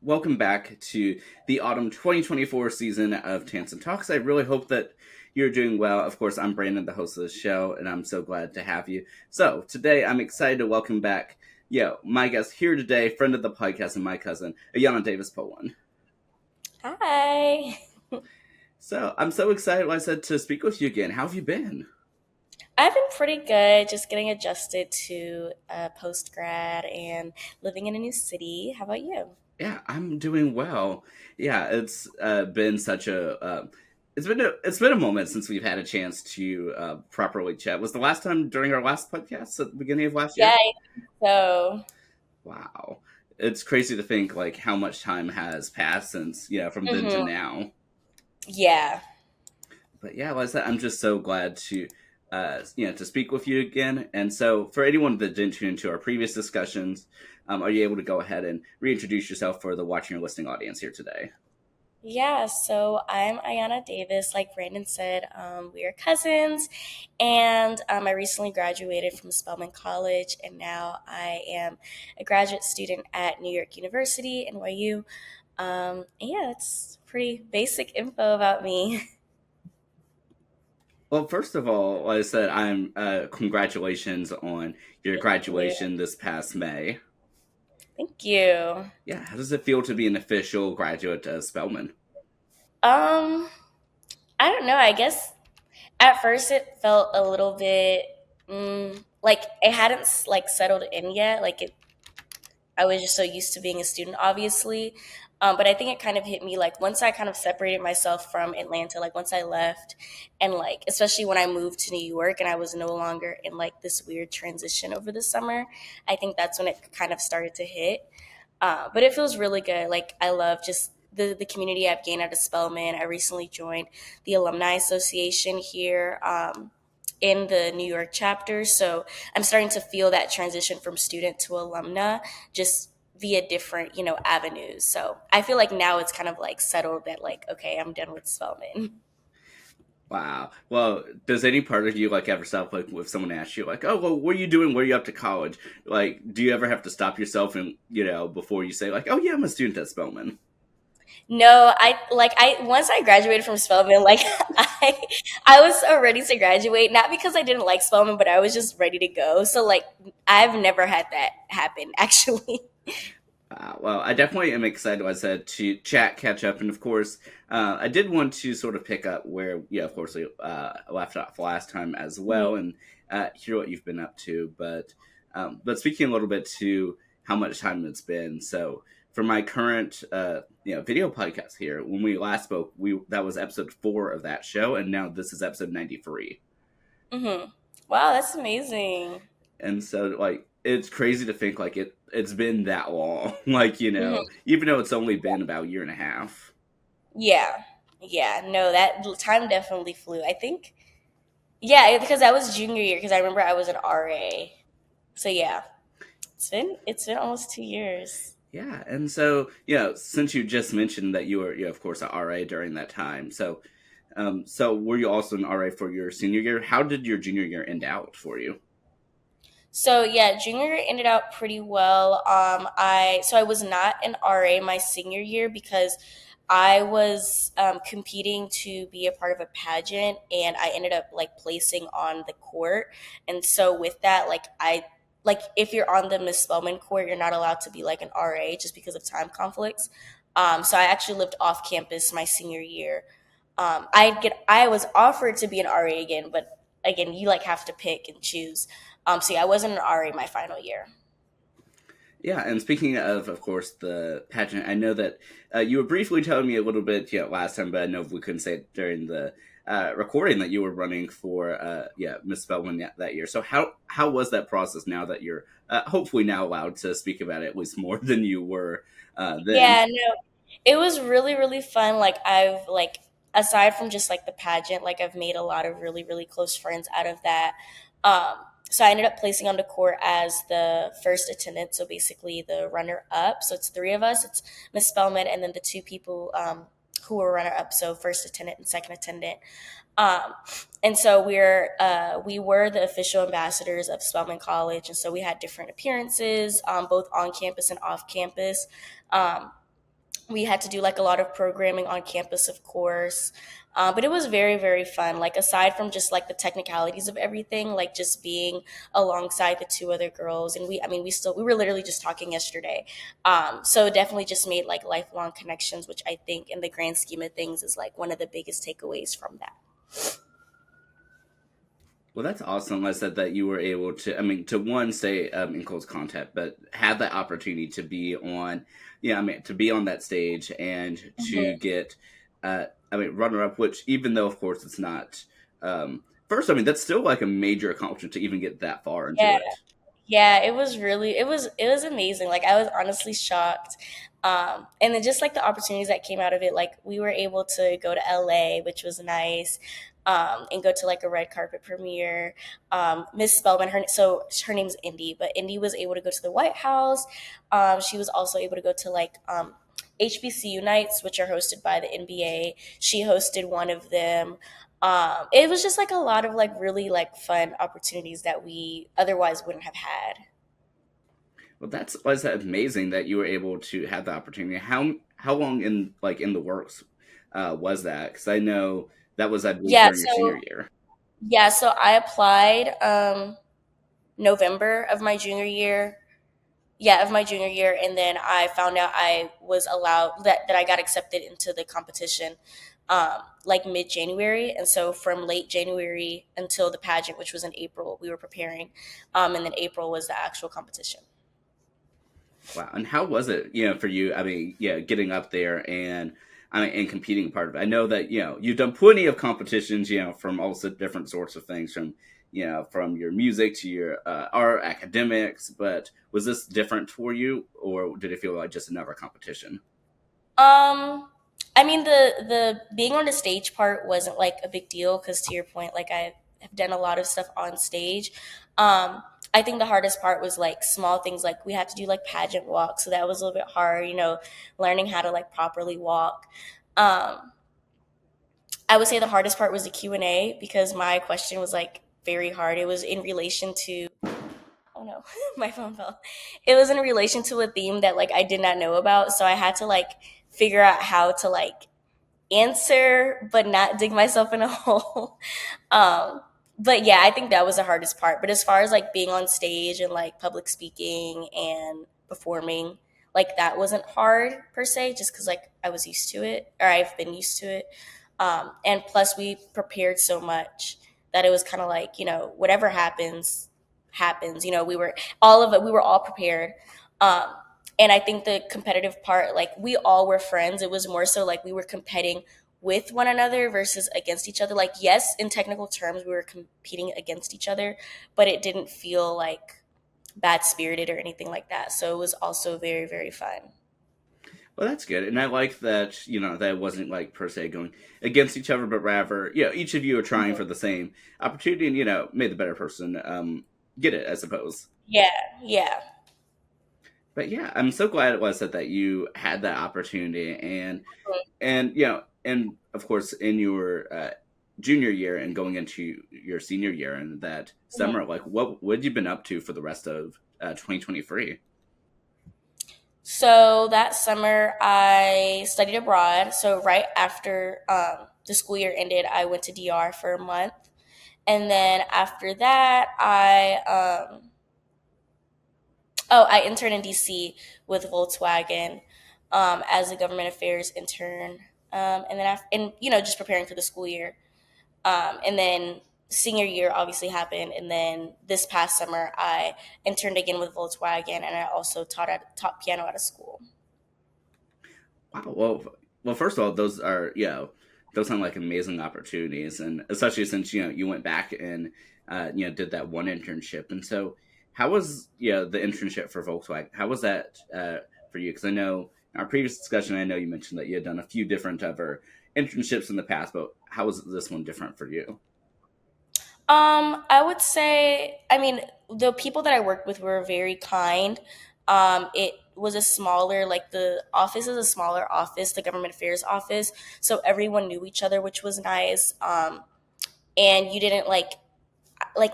welcome back to the autumn 2024 season of Tansson Talks. I really hope that you're doing well. Of course, I'm Brandon, the host of the show, and I'm so glad to have you. So, today I'm excited to welcome back, my guest here today, friend of the podcast and my cousin, Ayiana Davis Polen. Hi. So, I'm so excited, like I said, to speak with you again. How have you been? I've been pretty good, just getting adjusted to post grad and living in a new city. How about you? Yeah, I'm doing well. Yeah, it's been such a it's been a moment since we've had a chance to properly chat. Was the last time during our last podcast at the beginning of last Yeah, year? so Wow, it's crazy to think like how much time has passed since from then to hmm now. yeah. But yeah, like I said, I'm just so glad to to speak with you again. And so, for anyone that didn't tune into our previous discussions, are you able to go ahead and reintroduce yourself for the watching or listening audience here today? Yeah, so I'm Ayiana Davis. Like Brandon said, we are cousins, and I recently graduated from Spelman College, and now I am a graduate student at New York University, NYU. Yeah, it's pretty basic info about me. Well, first of all, like I said, I'm congratulations on your Thank you. graduation this past May. Thank you. Yeah, how does it feel to be an official graduate of Spelman? Um, I don't know. I guess at first it felt a little bit like it hadn't like settled in yet. I was just so used to being a student, obviously. But I think it kind of hit me like once I kind of separated myself from Atlanta, like once I left, and like especially when I moved to New York and I was no longer in like this weird transition over the summer. I think that's when it kind of started to hit. But it feels really good. Like I love just the community I've gained out of Spelman. I recently joined the Alumni Association here in the New York chapter. So I'm starting to feel that transition from student to alumna just via different, avenues. So I feel like now it's kind of like settled that like, okay, I'm done with Spelman. Wow. Well, does any part of you like ever stop like if someone asks you like, "Oh, well, what are you doing? Where are you up to college?" Like, do you ever have to stop yourself and before you say like, "Oh yeah, I'm a student at Spelman." No, I once I graduated from Spelman, like I was so ready to graduate, not because I didn't like Spelman, but I was just ready to go. So like I've never had that happen actually. Well, I definitely am excited, as I said, to chat, catch up, and of course, I did want to sort of pick up where, of course, we left off last time as well, and hear what you've been up to. But speaking a little bit to how much time it's been. So, for my current, video podcast here, when we last spoke, we that was episode 4 of that show, and now this is episode 93. Hmm. Wow, that's amazing. And so like it's crazy to think like it's been that long. Like, Hmm. even though it's only been about a year and a half. Yeah. Yeah, no, that time definitely flew. I think, yeah, because that was junior year. Because I remember I was an RA. So yeah, it's been almost 2 years. Yeah, and so, since you just mentioned that you were, of course, an RA during that time. So were you also an RA for your senior year? How did your junior year end out for you? So yeah, junior year ended out pretty well. I was not an RA my senior year because I was competing to be a part of a pageant, and I ended up like placing on the court. And so with that, like if you're on the Miss Spelman court, you're not allowed to be like an RA just because of time conflicts. So I actually lived off campus my senior year. I was offered to be an RA again, but again, you like have to pick and choose. So yeah, I wasn't an RA my final year. Yeah, and speaking of course, the pageant, I know that you were briefly telling me a little bit, last time, but I know we couldn't say it during the recording that you were running for, Miss Spelman that year. So how was that process now that you're hopefully now allowed to speak about it at least more than you were then? Yeah, no, it was really, really fun. Like I've like aside from just like the pageant, like I've made a lot of really, really close friends out of that. Um, so I ended up placing on the court as the first attendant, so basically the runner up. So it's three of us. It's Miss Spellman and then the two people who were runner up, so first attendant and second attendant. Um, and so we were the official ambassadors of Spelman College, and so we had different appearances, both on campus and off campus. Um, We had to do like a lot of programming on campus, of course. But it was very, very fun. Like aside from just like the technicalities of everything, like just being alongside the two other girls, and we were literally just talking yesterday. So it definitely just made like lifelong connections, which I think in the grand scheme of things is like one of the biggest takeaways from that. Well, that's awesome. I said that you were able to, I mean, to one, stay in close contact, but have that opportunity to be on, yeah, I mean, to be on that stage and to Mhm. get, I mean, runner up, which even though, of course, it's not, first, I mean, that's still like a major accomplishment to even get that far into Yeah. it. Yeah, it was amazing. Like I was honestly shocked. And then just like the opportunities that came out of it, like we were able to go to LA, which was nice. And go to like a red carpet premiere. Miss Spelman, her name's Indy, but Indy was able to go to the White House. She was also able to go to like HBCU nights, which are hosted by the NBA. She hosted one of them. It was just like a lot of like really like fun opportunities that we otherwise wouldn't have had. Well, that's was amazing that you were able to have the opportunity. How long in like in the works was that? Because I know that was, I believe, Yeah, during your senior year. so I applied November of my junior year. Yeah, of my junior year, and then I found out I was allowed that I got accepted into the competition like mid January, and so from late January until the pageant, which was in April, we were preparing, and then April was the actual competition. Wow. And how was it, for you? I mean, yeah, getting up there and I mean, and competing part of it. I know that, you've done plenty of competitions, from all different sorts of things from, from your music to your art, academics, but was this different for you or did it feel like just another competition? I mean the being on the stage part wasn't like a big deal because to your point, like I have done a lot of stuff on stage. I think the hardest part was like small things like we had to do like pageant walk, so that was a little bit hard, learning how to like properly walk. Um, I would say the hardest part was the Q&A because my question was like very hard. It was in relation to oh no, my phone fell. It was in relation to a theme that like I did not know about, so I had to like figure out how to like answer but not dig myself in a hole. um but yeah, I think that was the hardest part. But as far as like being on stage and like public speaking and performing, like that wasn't hard per se, just because like I was used to it, or I've been used to it. And plus we prepared so much that it was kind of like, whatever happens. We were all prepared. um and I think the competitive part, like we all were friends. It was more so like we were competing with one another versus against each other. Like, yes, in technical terms, we were competing against each other, but it didn't feel like bad spirited or anything like that. So it was also very, very fun. Well, that's good. And I like that, that it wasn't like per se going against each other, but rather, each of you are trying for Mhm. the same opportunity and, may the better person get it, I suppose. Yeah, yeah. But yeah, I'm so glad it was that you had that opportunity and and of course in your junior year and going into your senior year and that Mhm. summer, like what have you been up to for the rest of 2023? So that summer, I studied abroad. So right after the school year ended, I went to DR for a month, and then after that, I interned in DC with Volkswagen as a government affairs intern, and just preparing for the school year. And then senior year obviously happened, and then this past summer I interned again with Volkswagen, and I also taught piano at a school. Wow. Well, first of all, those are those sound like amazing opportunities, and especially since you went back and did that one internship. And so, how was the internship for Volkswagen? How was that for you? Because I know in our previous discussion, I know you mentioned that you had done a few different other internships in the past, but how was this one different for you? I would say, I mean, the people that I worked with were very kind. It was a smaller, like the office is a smaller office, the government affairs office, so everyone knew each other, which was nice. And you didn't like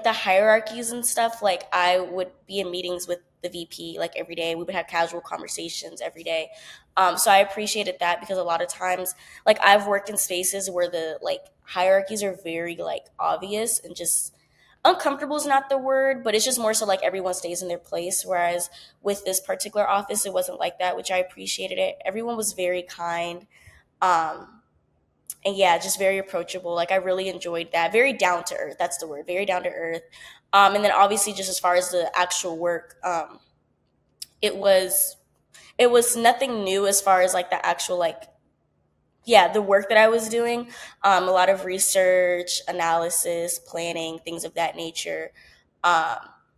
the hierarchies and stuff. Like I would be in meetings with the VP like every day. We would have casual conversations every day. So I appreciated that because a lot of times, like I've worked in spaces where the like hierarchies are very like obvious and just uncomfortable is not the word, but it's just more so like everyone stays in their place. Whereas with this particular office, it wasn't like that, which I appreciated it. Everyone was very kind. Um, and yeah, just very approachable. Like I really enjoyed that. Very down to earth. That's the word. Very down to earth. And then obviously just as far as the actual work, it was it was nothing new as far as like the actual like yeah the work that I was doing. A lot of research, analysis, planning, things of that nature. Um,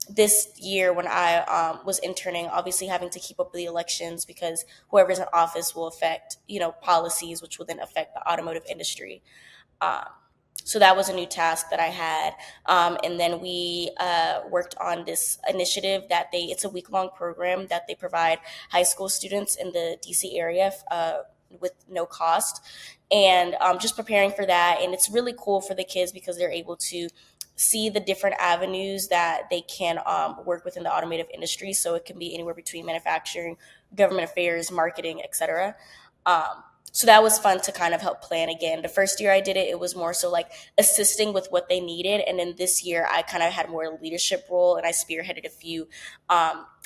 this year when I was interning, obviously having to keep up with the elections because whoever's in office will affect policies, which will then affect the automotive industry. Um, so that was a new task that I had. And then we worked on this initiative that it's a week long program that they provide high school students in the DC area with no cost. And just preparing for that. And it's really cool for the kids because they're able to see the different avenues that they can work within the automotive industry. So it can be anywhere between manufacturing, government affairs, marketing, etc. Um, so that was fun to kind of help plan again. The first year I did it, it was more so like assisting with what they needed. And then this year I kind of had more leadership role and I spearheaded a few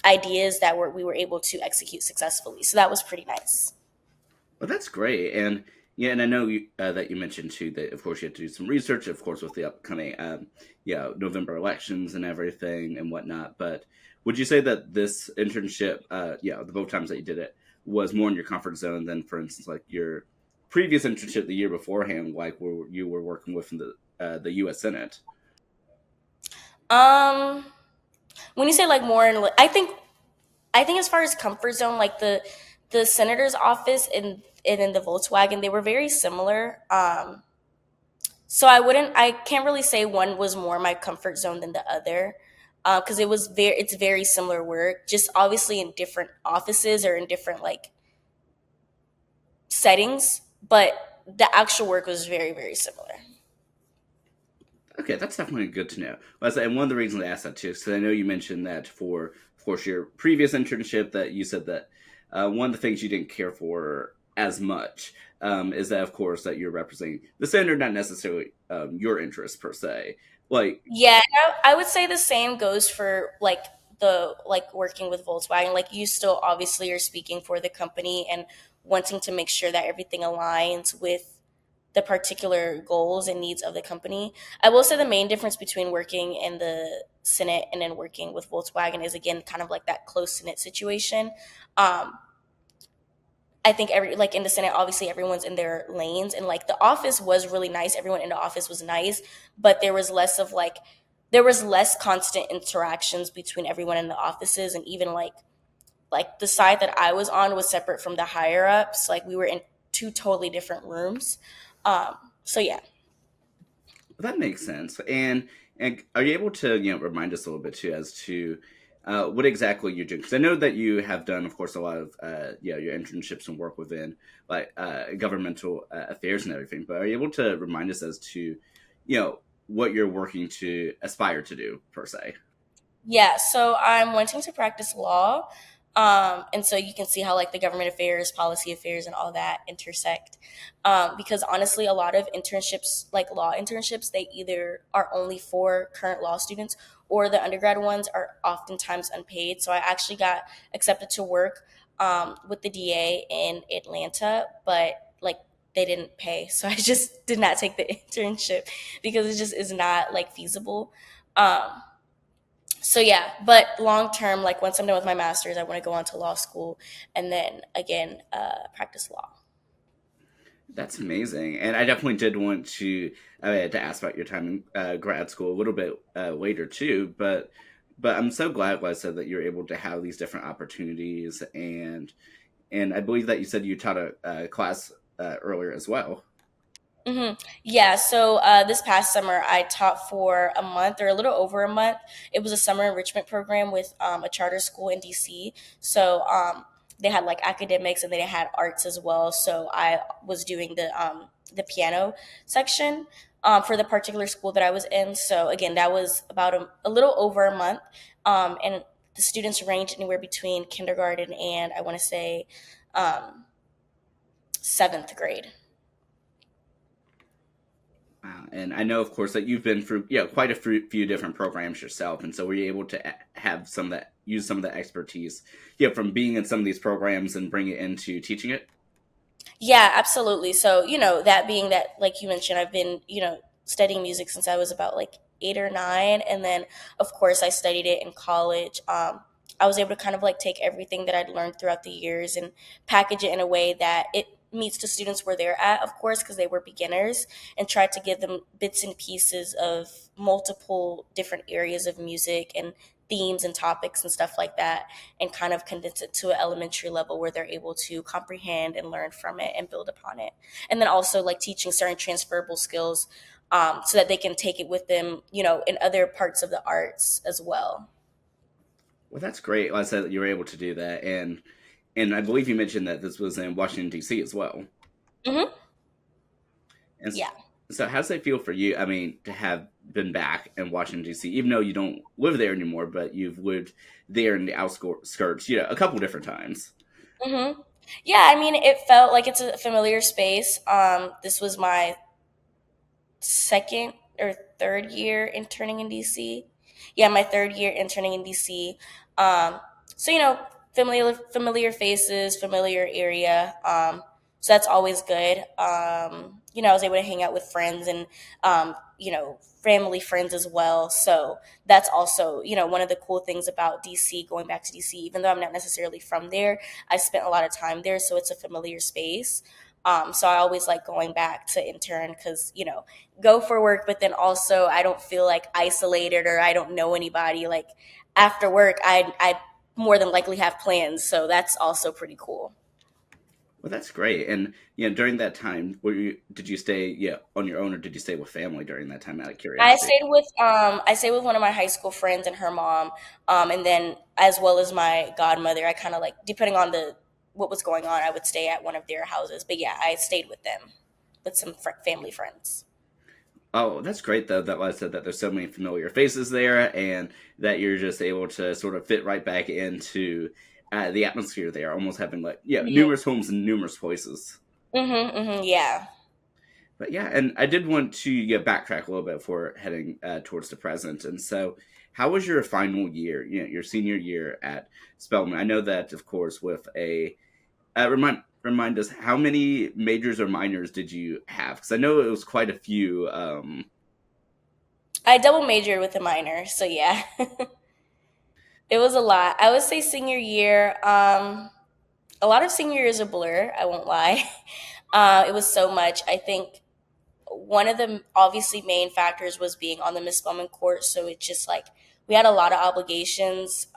ideas that we were able to execute successfully. So that was pretty nice. Well, that's great, and yeah, and I know that you mentioned too that of course you have to do some research, of course, with the upcoming November elections and everything and whatnot. But would you say that this internship, the both times that you did it, was more in your comfort zone than, for instance, like your previous internship the year beforehand, like where you were working with in the U.S. Senate? Um, when you say like more, I think as far as comfort zone, like the senator's office and in the Volkswagen, they were very similar. So I can't really say one was more my comfort zone than the other, because it's very similar work, just obviously in different offices or in different like settings, but the actual work was very very similar. Okay, that's definitely good to know. And one of the reasons I asked that too is because I know you mentioned that for, of course, your previous internship that you said that one of the things you didn't care for as much is that, of course, that you're representing the senator, not necessarily your interests per se. Like, Yeah, I would say the same goes for like the like working with Volkswagen. Like you still obviously are speaking for the company and wanting to make sure that everything aligns with the particular goals and needs of the company. I will say the main difference between working in the Senate and then working with Volkswagen is again kind of like that close knit situation. Um, I think every like in the Senate, obviously everyone's in their lanes, and like the office was really nice. Everyone in the office was nice, but there was less constant interactions between everyone in the offices, and even like the side that I was on was separate from the higher ups. Like we were in two totally different rooms. So yeah. that makes sense. And are you able to remind us a little bit too as to what exactly you're doing? Because I know that you have done, of course, a lot of your internships and work within like governmental affairs and everything. But are you able to remind us as to what you're working to aspire to do per se? Yeah, so I'm wanting to practice law. And so you can see how like the government affairs, policy affairs, and all that intersect. Because honestly, a lot of internships, like law internships, they either are only for current law students or the undergrad ones are oftentimes unpaid. So I actually got accepted to work with the DA in Atlanta, but like they didn't pay. So I just did not take the internship because it just is not like feasible. Um, so yeah, but long term, like once I'm done with my master's, I want to go on to law school and then again practice law. That's amazing, and I definitely did want to ask about your time in grad school a little bit later too. But I'm so glad, like I said, that you're able to have these different opportunities, and I believe that you said you taught a class earlier as well. Yeah, so this past summer I taught for a month or a little over a month. It was a summer enrichment program with a charter school in DC. So they had like academics and they had arts as well. So I was doing the piano section for the particular school that I was in. So again, that was about a little over a month. And the students range anywhere between kindergarten and I want to say um, seventh grade. Wow. And I know, of course, that you've been through quite a few different programs yourself, and so were you able to have some of that use some of that expertise from being in some of these programs and bring it into teaching it? Yeah, absolutely. So, that being that, like you mentioned, I've been, studying music since I was about like 8 or 9. And then, of course, I studied it in college. I was able to kind of like take everything that I'd learned throughout the years and package it in a way that it meets the students where they're at, of course, because they were beginners, and tried to give them bits and pieces of multiple different areas of music and themes and topics and stuff like that, and kind of condense it to an elementary level where they're able to comprehend and learn from it and build upon it. And then also like teaching certain transferable skills, so that they can take it with them, in other parts of the arts as well. Well, that's great. Like I said, that you were able to do that, and I believe you mentioned that this was in Washington D.C. as well. Hmm. And Yeah. so, how does it feel for you? I mean, to have been back in Washington D.C., even though you don't live there anymore, but you've lived there in the outskirts, a couple different times. Hmm. Yeah, I mean, it felt like it's a familiar space. This was my second or third year interning in DC. Yeah, my third year interning in DC. So familiar faces, familiar area. So that's always good. I was able to hang out with friends and family friends as well. So that's also one of the cool things about DC. Going back to DC, even though I'm not necessarily from there, I spent a lot of time there, so it's a familiar space. So I always like going back to intern because go for work, but then also I don't feel like isolated or I don't know anybody. Like after work, I more than likely have plans, so that's also pretty cool. Well, that's great. And during that time, did you stay on your own, or did you stay with family during that time? Out of curiosity. I stayed with one of my high school friends and her mom, and then as well as my godmother. I kind of like depending on the what was going on, I would stay at one of their houses. But yeah, I stayed with them with some family friends. Oh, that's great though. That like I said that there's so many familiar faces there, and that you're just able to sort of fit right back into the atmosphere there, almost having like Hmm. numerous homes and numerous voices. Hmm. Hmm. Yeah. But yeah, and I did want to backtrack a little bit before heading towards the present. And so, how was your final year? Your senior year at Spelman. I know that, of course, with a remind us how many majors or minors did you have? Because I know it was quite a few. I double majored with a minor, so yeah. It was a lot. I would say senior year. A lot of senior year is a blur. I won't lie. It was so much. I think one of the obviously main factors was being on the Miss Spelman court. So it's just like we had a lot of obligations.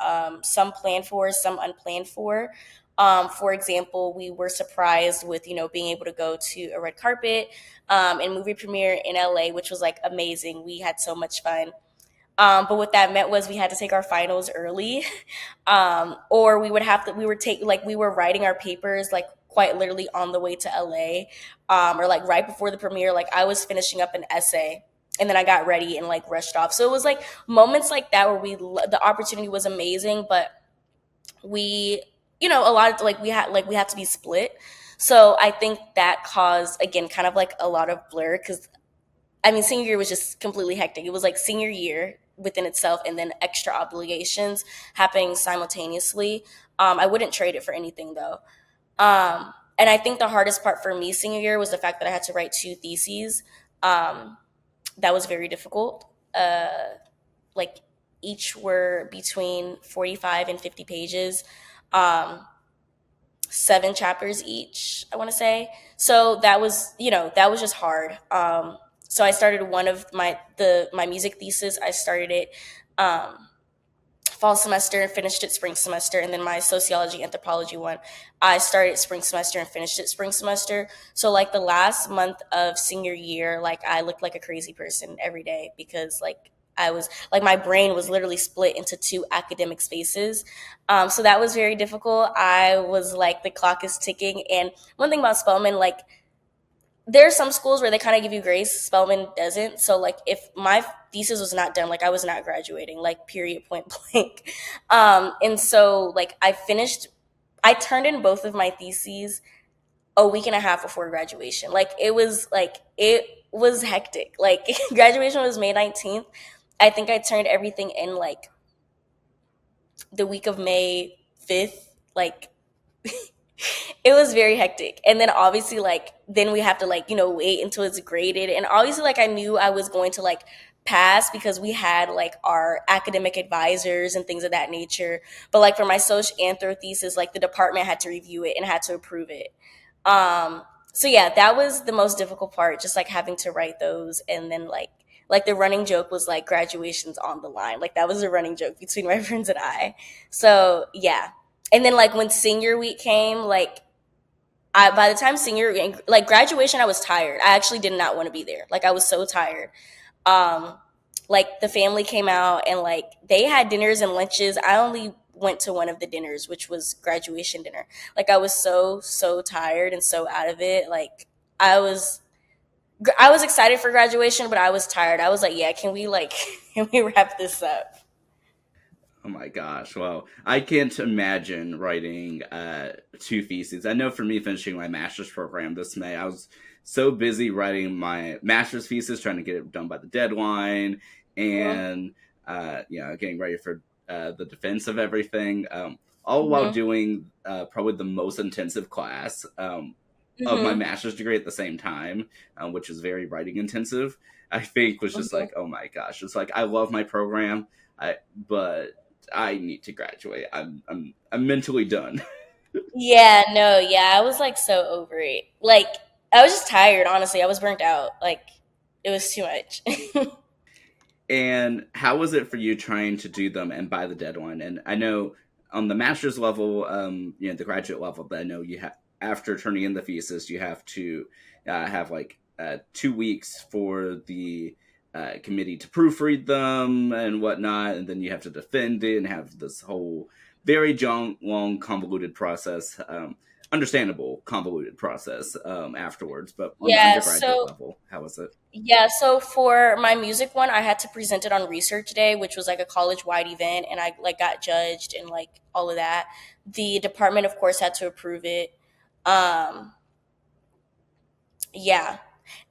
Some planned for, some unplanned for. For example, we were surprised with being able to go to a red carpet and movie premiere in LA, which was like amazing. We had so much fun. But what that meant was we had to take our finals early, or we were take like we were writing our papers like quite literally on the way to LA, or like right before the premiere. Like I was finishing up an essay, and then I got ready and like rushed off. So it was like moments like that where the opportunity was amazing, but we a lot of we had to be split. So I think that caused again kind of like a lot of blur because I mean, senior year was just completely hectic. It was like senior year within itself, and then extra obligations happening simultaneously. I wouldn't trade it for anything though. And I think the hardest part for me senior year was the fact that I had to write two theses. Um, that was very difficult. Like each were between 45 and 50 pages. Um, 7 chapters each, I want to say. So that was just hard. So I started one of my music thesis. I started it fall semester and finished it spring semester, and then my sociology anthropology one, I started spring semester and finished it spring semester. So like the last month of senior year, like I looked like a crazy person every day because like I was like my brain was literally split into two academic spaces. So that was very difficult. I was like the clock is ticking, and one thing about Spelman, like there are some schools where they kind of give you grace. Spelman doesn't. So like if my thesis was not done, like I was not graduating, like period, point blank. And so like I turned in both of my theses a week and a half before graduation. It was hectic. Like graduation was May 19th. I think I turned everything in like the week of May 5th. Like it was very hectic. And then obviously like then we have to like, wait until it's graded. And obviously like I knew I was going to like pass because we had like our academic advisors and things of that nature. But like for my social anthro thesis, like the department had to review it and had to approve it. Um so yeah, that was the most difficult part, just like having to write those. And then like the running joke was like graduation's on the line. Like that was a running joke between my friends and I. So yeah, and then like when senior week came, like by the time like graduation, I was tired. I actually did not want to be there. Like I was so tired. Um, like the family came out and like they had dinners and lunches. I only went to one of the dinners, which was graduation dinner. Like I was so tired and so out of it. Like I was I was excited for graduation, but I was tired. I was like, yeah, can we like can we wrap this up? Oh my gosh. Well, I can't imagine writing two theses. I know for me, finishing my master's program this May, I was so busy writing my master's thesis, trying to get it done by the deadline, and getting ready for the defense of everything, all while Mm-hmm. doing probably the most intensive class of my Mm-hmm. master's degree at the same time, which is very writing intensive. I think was just Mm-hmm. like, oh my gosh, it's like I love my program, but I need to graduate. I'm mentally done. Yeah, no, yeah, I was like so over it. Like I was just tired, honestly. I was burnt out. Like it was too much. And how was it for you trying to do them and by the deadline? And I know on the master's level, the graduate level, that I know you have after turning in the thesis, you have to have like 2 weeks for the committee to proofread them and whatnot, and then you have to defend it and have this whole very long, convoluted process. Understandable, convoluted process afterwards. But on the Yeah, undergraduate so level, how was it? for my music one, I had to present it on research day, which was like a college-wide event, and I like got judged and like all of that. The department of course had to approve it. Um yeah.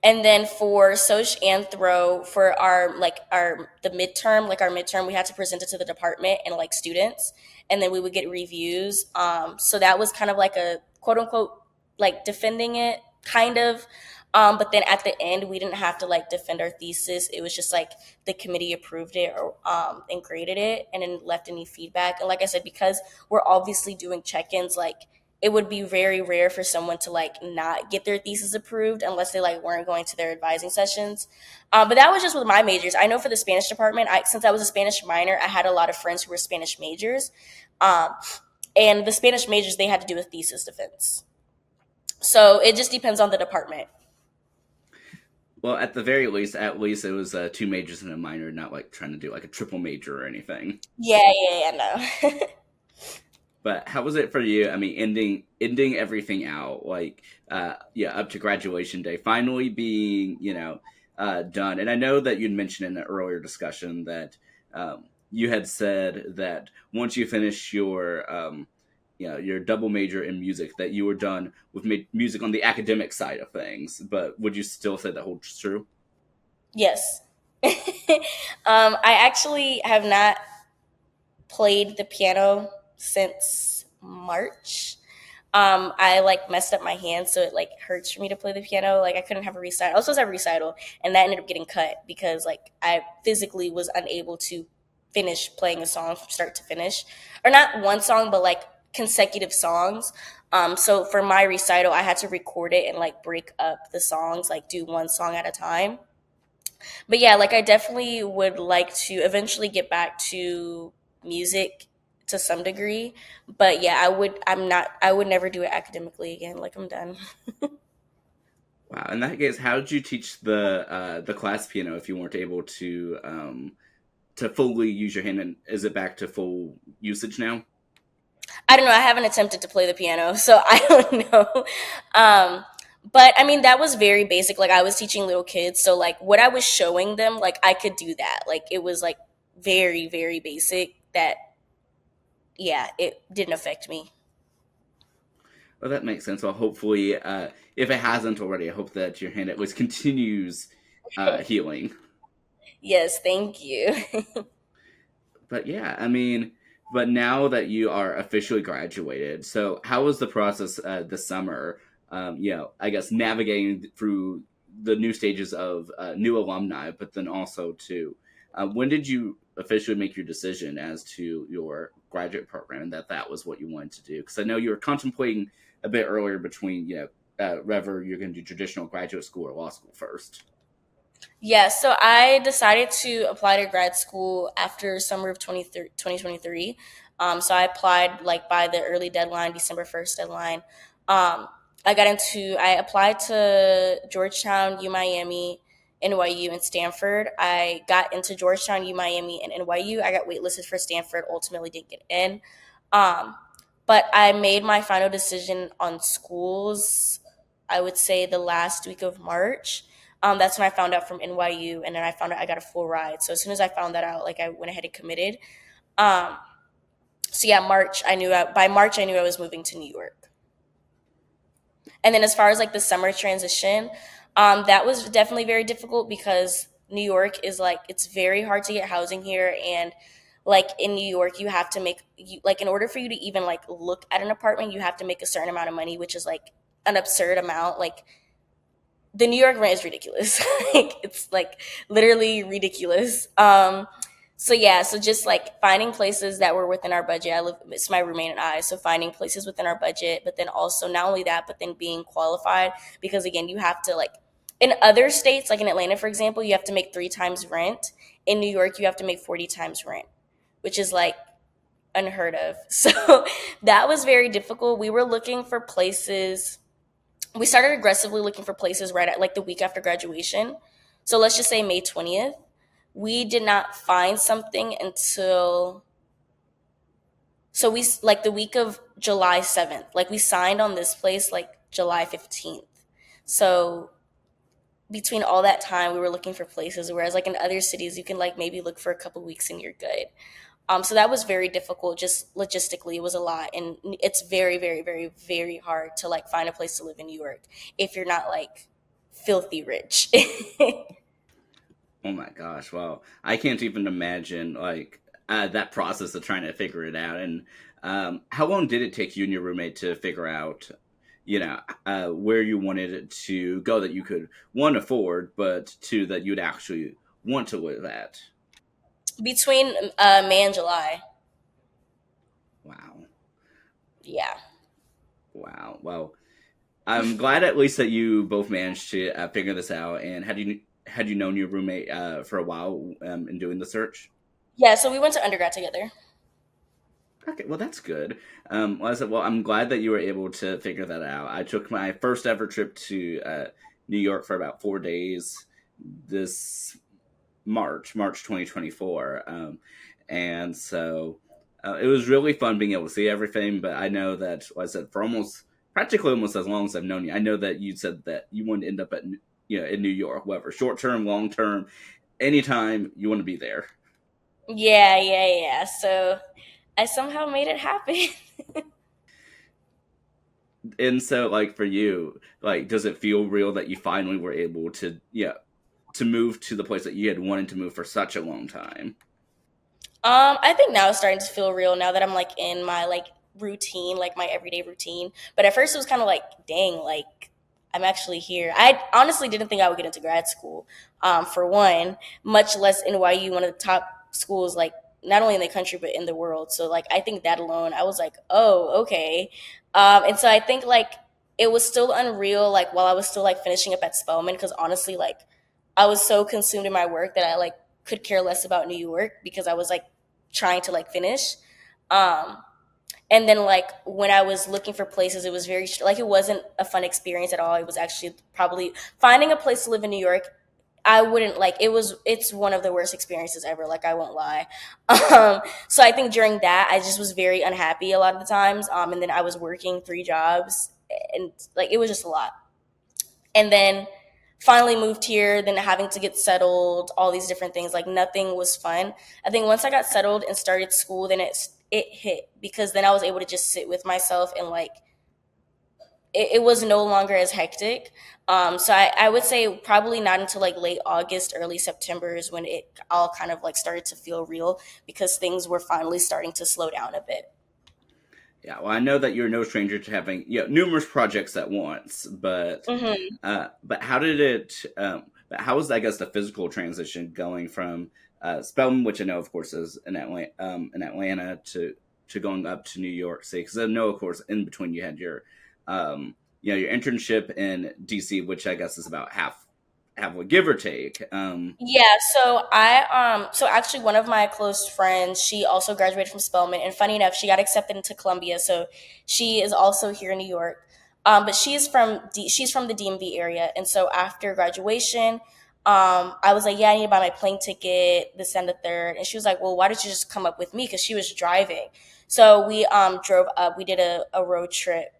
And then for Soc Anthro, for our midterm, we had to present it to the department and like students, and then we would get reviews. So that was kind of like a quote unquote like defending it, kind of. But then at the end, we didn't have to like defend our thesis. It was just like the committee approved it or and graded it, and then left any feedback. And like I said, because we're obviously doing check-ins, like it would be very rare for someone to like not get their thesis approved unless they like weren't going to their advising sessions. But that was just with my majors. I know for the Spanish department, since I was a Spanish minor, I had a lot of friends who were Spanish majors, um, and the Spanish majors they had to do a thesis defense. So it just depends on the department. Well, at least it was two majors and a minor, not like trying to do like a triple major or anything. Yeah, yeah, yeah, no. But how was it for you? I mean, ending everything out, like up to graduation day, finally being done. And I know that you'd mentioned in an earlier discussion that you had said that once you finish your double major in music, that you were done with music on the academic side of things. But would you still say that holds true? Yes. I actually have not played the piano since March. I like messed up my hand, so it like hurts for me to play the piano. Like I couldn't have a recital. I was supposed to have a recital, and that ended up getting cut because like I physically was unable to finish playing a song from start to finish, or not one song, but like consecutive songs. So for my recital, I had to record it and like break up the songs, like do one song at a time. But yeah, like I definitely would like to eventually get back to music to some degree. But yeah, I would never do it academically again. Like I'm done. Wow. In that case, how did you teach the class piano if you weren't able to fully use your hand? And is it back to full usage now? I don't know. I haven't attempted to play the piano, so I don't know. Um, But I mean, that was very basic. Like I was teaching little kids, so like what I was showing them, like I could do that. Like it was like very, very basic. That yeah, it didn't affect me. Well, that makes sense. Well, hopefully, if it hasn't already, I hope that your hand at least continues healing. Yes, thank you. But yeah, I mean, but now that you are officially graduated, so how was the process this summer? I guess navigating through the new stages of new alumni, but then also to when did you officially make your decision as to your graduate program and that that was what you wanted to do? Because I know you were contemplating a bit earlier between whether you're going to do traditional graduate school or law school first. Yeah, so I decided to apply to grad school after summer of 2023. So I applied like by the early deadline, December 1st deadline. Um, I applied to Georgetown, U Miami, NYU, and Stanford. I got into Georgetown, U Miami, and NYU. I got waitlisted for Stanford, ultimately didn't get in. Um, but I made my final decision on schools, I would say the last week of March. That's when I found out from NYU, and then I found out I got a full ride. So as soon as I found that out, like I went ahead and committed. Um, so yeah, by March I knew I was moving to New York. And then as far as like the summer transition, that was definitely very difficult because New York is like it's very hard to get housing here, and like in New York you have to like in order for you to even like look at an apartment you have to make a certain amount of money, which is like an absurd amount. Like the New York rent is ridiculous. Like it's like literally ridiculous. So yeah, so just like finding places that were within our budget. It's my roommate and I, so finding places within our budget, but then also not only that, but then being qualified because again, you have to like in other states, like in Atlanta, for example, you have to make 3 times rent. In New York, you have to make 40 times rent, which is like unheard of. So that was very difficult. We started aggressively looking for places right at like the week after graduation. So let's just say May 20th. We did not find something until so we like the week of July 7th. Like we signed on this place like July 15th. So between all that time we were looking for places, whereas like in other cities you can like maybe look for a couple weeks and you're good. So that was very difficult. Just logistically, it was a lot, and it's very, very, very, very hard to like find a place to live in New York if you're not like filthy rich. Oh my gosh! Well, I can't even imagine like that process of trying to figure it out. And how long did it take you and your roommate to figure out, where you wanted it to go that you could one afford, but two that you'd actually want to live at? Between May and July. Wow, Yeah. wow. Well, I'm glad at least that you both managed to figure this out. And had you known your roommate for a while in doing the search? Yeah, so we went to undergrad together. Okay, well that's good. Well, I said, well, I'm glad that you were able to figure that out. I took my first ever trip to New York for about 4 days this March 2024, and so it was really fun being able to see everything. But I know that, like I said, for practically almost as long as I've known you, I know that you said that you wanted to end up at in New York, whether short term, long term, anytime you want to be there. Yeah, yeah, yeah. So I somehow made it happen. And so, like for you, like, does it feel real that you finally were able to, to move to the place that you had wanted to move for such a long time? I think now it's starting to feel real now that I'm like in my like routine, like my everyday routine. But at first it was kind of like, dang, like I'm actually here. I honestly didn't think I would get into grad school, for one, much less NYU, one of the top schools, like not only in the country but in the world. So like I think that alone, I was like, oh, okay. And so I think like it was still unreal, like while I was still like finishing up at Spelman, because honestly, like I was so consumed in my work that I like could care less about New York because I was like trying to like finish. Um, and then like when I was looking for places, it was very like it wasn't a fun experience at all. It was actually probably finding a place to live in New York. I wouldn't like it was it's one of the worst experiences ever, like I won't lie. So I think during that I just was very unhappy a lot of the times. And then I was working 3 jobs and like it was just a lot. and then finally moved here, then having to get settled, all these different things. Like nothing was fun. I think once I got settled and started school, then it hit, because then I was able to just sit with myself and like it was no longer as hectic. So I would say probably not until like late August, early September is when it all kind of like started to feel real, because things were finally starting to slow down a bit. Yeah, well, I know that you're no stranger to having numerous projects at once, Hmm. but how did it? But how was, I guess, the physical transition going from Spelman, which I know, of course, is in Atlanta, to going up to New York City? Because I know, of course, in between you had your internship in DC, which I guess is about half a give or take. Yeah, so actually one of my close friends, she also graduated from Spelman, and funny enough, she got accepted into Columbia, so she is also here in New York. But she's from the DMV area, and so after graduation, I was like, yeah, I need to buy my plane ticket, this and the third, and she was like, well, why don't you just come up with me? Because she was driving, so we drove up. We did a road trip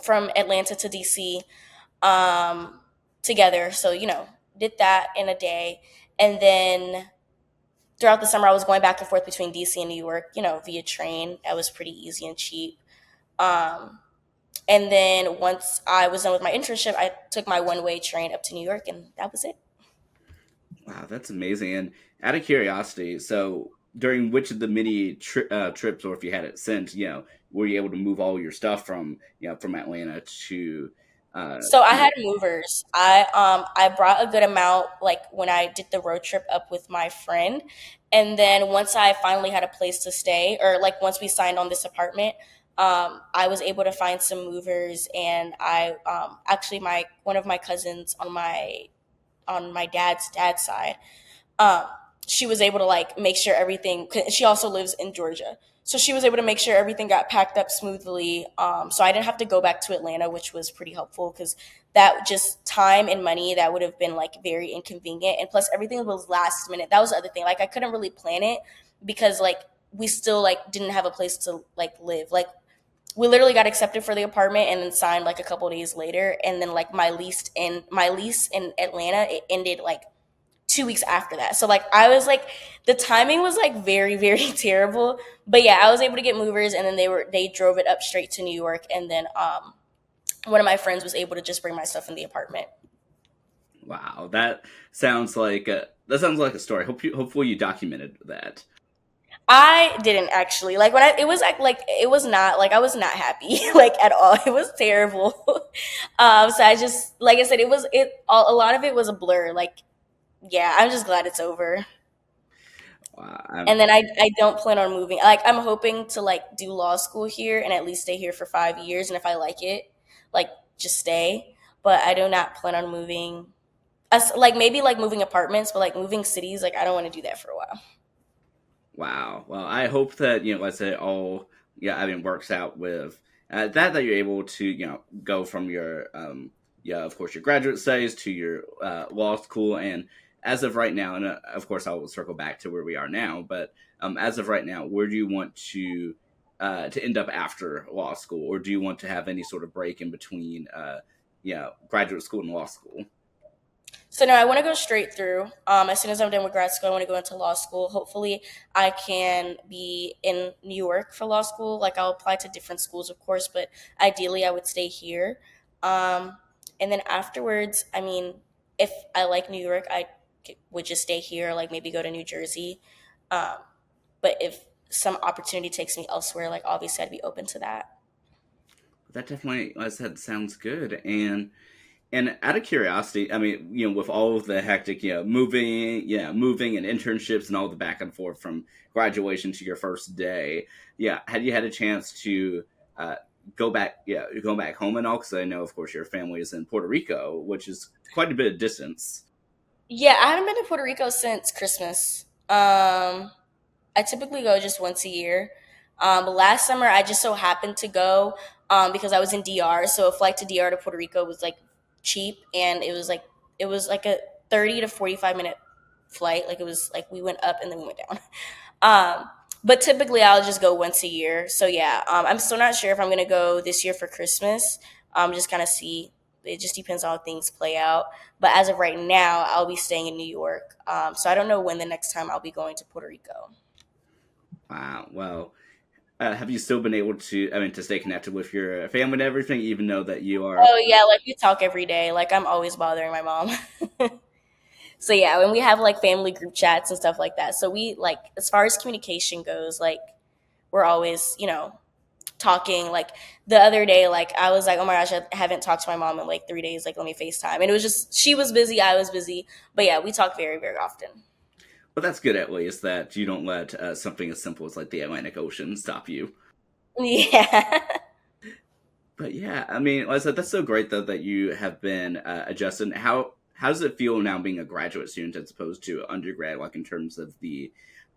from Atlanta to DC, um, together. So, did that in a day. And then throughout the summer, I was going back and forth between DC and New York, via train. That was pretty easy and cheap. Um, and then once I was done with my internship, I took my one-way train up to New York, and that was it. Wow, that's amazing. And out of curiosity, so during which of the trips, or if you had it sent, were you able to move all your stuff from from Atlanta So I to had movers. I brought a good amount like when I did the road trip up with my friend. And then once I finally had a place to stay, or like once we signed on this apartment, I was able to find some movers, and I actually my one of my cousins on my dad's side, um, she was able to like make sure everything. 'Cause she also lives in Georgia, so she was able to make sure everything got packed up smoothly. So I didn't have to go back to Atlanta, which was pretty helpful, because that just time and money that would have been like very inconvenient, and plus everything was last minute. That was the other thing. Like I couldn't really plan it, because like we still like didn't have a place to like live. Like we literally got accepted for the apartment and then signed like a couple days later, and then like my lease in Atlanta, it ended like 2 weeks after that. So like I was like the timing was like very, very terrible. But yeah, I was able to get movers, and then they drove it up straight to New York, and then one of my friends was able to just bring my stuff in the apartment. wow, that sounds like a story. Hopefully you documented that. I didn't actually like when I it was like it was not like I was not happy like at all. It was terrible. So I just like I said, a lot of it was a blur. Like yeah, I'm just glad it's over. Wow, And then I don't plan on moving. Like I'm hoping to like do law school here and at least stay here for 5 years. And if I like it, like just stay. But I do not plan on moving. As like maybe like moving apartments, but like moving cities, like I don't want to do that for a while. wow. Well, I hope that let's say all works out with that you're able to go from your of course your graduate studies to your law school, and as of right now, and of course I will circle back to where we are now, but as of right now, where do you want to end up after law school, or do you want to have any sort of break in between graduate school and law school? So no, I want to go straight through. As soon as I'm done with grad school, I want to go into law school. Hopefully, I can be in New York for law school. Like I'll apply to different schools, of course, but ideally, I would stay here. Um, and then afterwards, I mean, if I like New York, would just stay here. Like maybe go to New Jersey. Um, but if some opportunity takes me elsewhere, like obviously, I'd be open to that. That definitely, like I said, sounds good. And out of curiosity, I mean, with all of the hectic, moving and internships and all the back and forth from graduation to your first day, had you had a chance to uh, go back home and all? Because I know, of course, your family is in Puerto Rico, which is quite a bit of distance. Yeah, I haven't been to Puerto Rico since Christmas. I typically go just once a year. But last summer, I just so happened to go because I was in DR. So a flight to DR to Puerto Rico was like cheap, and it was like a 30 to 45 minute flight. Like it was like we went up and then we went down. But typically, I'll just go once a year. So yeah, I'm still not sure if I'm gonna go this year for Christmas. Just kind of see. It just depends on how things play out. But as of right now, I'll be staying in New York. So I don't know when the next time I'll be going to Puerto Rico. Wow. Well, have you still been able to, I mean, to stay connected with your family and everything, even though that you are? Oh yeah, like we talk every day. Like I'm always bothering my mom. So yeah, when we have like family group chats and stuff like that. So we like as far as communication goes, like we're always, talking. Like the other day, like I was like, oh my gosh, I haven't talked to my mom in like 3 days. Like let me FaceTime. And it was just she was busy, I was busy. But yeah, we talk very, very often. But that's good at least that you don't let something as simple as like the Atlantic Ocean stop you. Yeah. But yeah, I mean, like I said, that's so great though that you have been adjusted. How does it feel now being a graduate student as opposed to undergrad? Like in terms of the,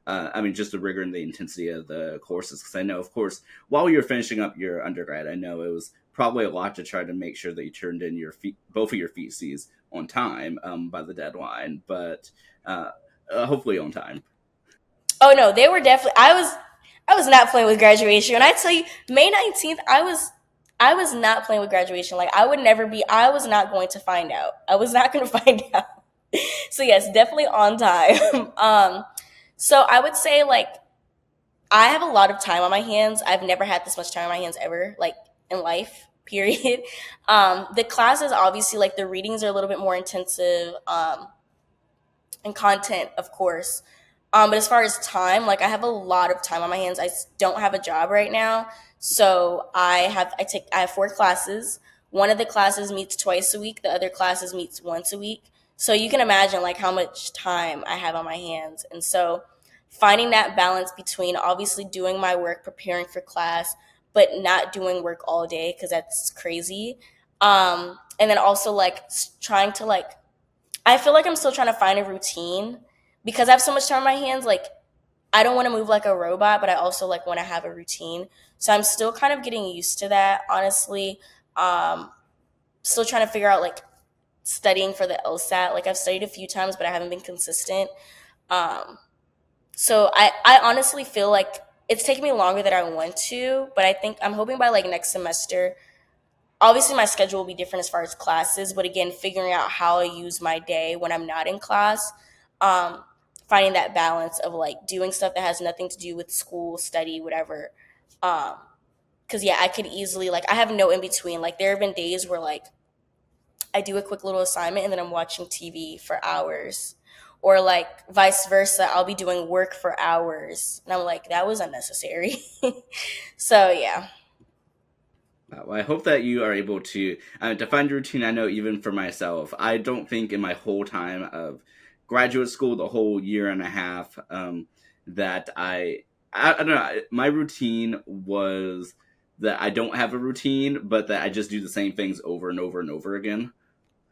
I mean, just the rigor and the intensity of the courses. Because I know, of course, while you were finishing up your undergrad, I know it was probably a lot to try to make sure that you turned in both of your theses on time by the deadline, but uh, hopefully on time. Oh no, they were definitely I was not playing with graduation. When I tell you May 19th, I was not playing with graduation. Like I would never be I was not going to find out. I was not going to find out. So yes, definitely on time. So I would say like I have a lot of time on my hands. I've never had this much time on my hands ever, like in life, period. The classes, obviously, like the readings are a little bit more intensive. And content, of course. But as far as time, like I have a lot of time on my hands. I don't have a job right now, so I have 4 classes. One of the classes meets twice a week. The other classes meets once a week. So you can imagine like how much time I have on my hands, and so finding that balance between obviously doing my work, preparing for class, but not doing work all day because that's crazy. And then also like trying to like I feel like I'm still trying to find a routine because I have so much time on my hands. Like, I don't want to move like a robot, but I also like want to have a routine. So I'm still kind of getting used to that, honestly. Um, Still trying to figure out like studying for the LSAT. Like I've studied a few times, but I haven't been consistent. Um, so I honestly feel like it's taking me longer than I want to, but I think I'm hoping by like next semester obviously my schedule will be different as far as classes, but again figuring out how I use my day when I'm not in class, um, finding that balance of like doing stuff that has nothing to do with school study whatever, because yeah I could easily like I have no in between. Like there have been days where like I do a quick little assignment and then I'm watching TV for hours, or like vice versa, I'll be doing work for hours and I'm like that was unnecessary. So yeah. Well, I hope that you are able to find your routine. I know even for myself, I don't think in my whole time of graduate school, the whole year and a half, that I don't know. My routine was that I don't have a routine, but that I just do the same things over and over and over again.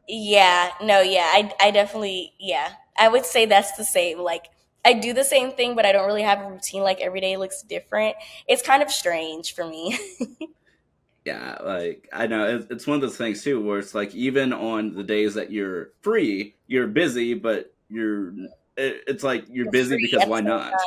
Yeah, no, yeah, I definitely, yeah, I would say that's the same. Like, I do the same thing, but I don't really have a routine. Like, every day looks different. It's kind of strange for me. Yeah, like I know it's one of those things too, where it's like even on the days that you're free, you're busy, but it's like you're You're busy free because at the why same not? time.